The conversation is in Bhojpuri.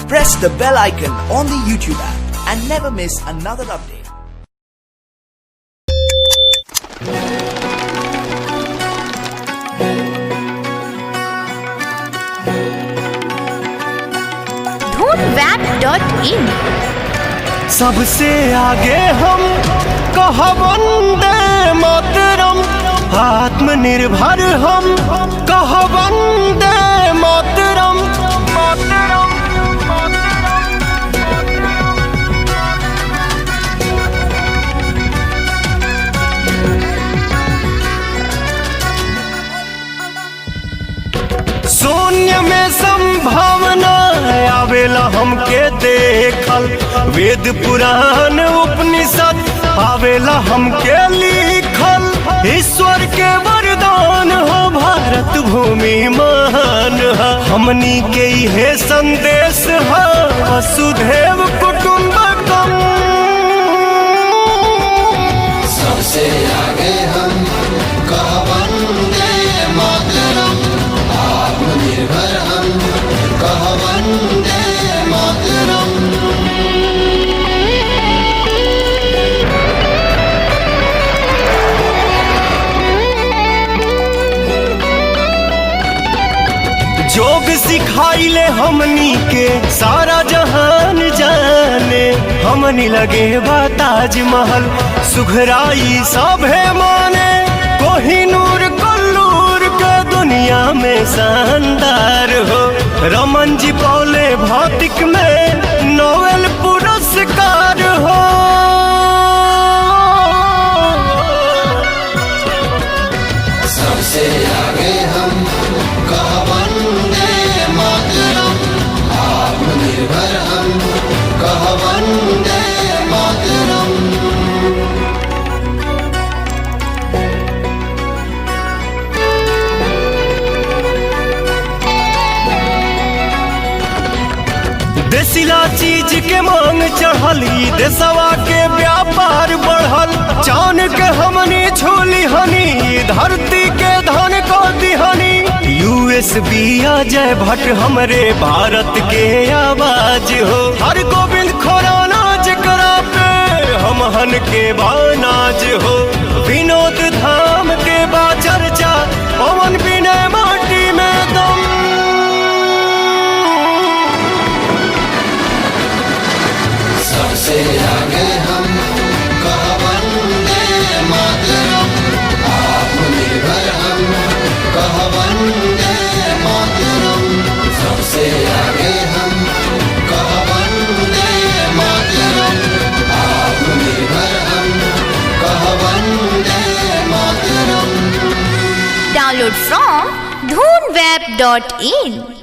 Press the bell icon on the YouTube app and never miss another update. dhoonweb.in सबसे आगे हम कहा वंदे मातरम, आत्मनिर्भर हम कहा वंदे मातरम। शून्य में संभावना आवेला हमके देखल, वेद पुराण उपनिषद आवेला हमके लिखल। ईश्वर के वरदान हो भारत भूमि महान है, हमनी के ये संदेश है वसुधैव कुटुंबकम। सबसे आगे हम कहा वंदे मातरम, आत्मनिर्भर हम कहा वंदे मातरम। जोग सिखाइले हमनी के सारा जहान जाने, हमनी लगे बा ताजमहल सुघराई सभे माने। कोहिनूर कल्लूर के दुनिया में शानदार हो, रमन जी पौले भौतिक में नोबेल पुरस्कार हो। सबसे आगे हम कहा वंदे मातरम, आत्मनिर्भर हम कहा वंदे मातरम। देसिला चीज के मांग चढ़ली, देशवा के व्यापार बढ़ल। चान के हमनी छोली हनी, धरती के धन को दिहनी। USB अजय भट्ट हमरे भारत के आवाज हो, हर गोविंद खुराना जकरा पे हमहन के बानाज हो। विनोद धाम के बा चर्चा, पवन विनय माटी में दम। सबसे आगे हम कहा वंदे मातरम, आत्मनिर्भर हम कहा वंदे मातरम। सबसे आगे हम कहा वंदे मातरम, आत्मनिर्भर हम कहा Vande Mataram. Download from dhoonweb.in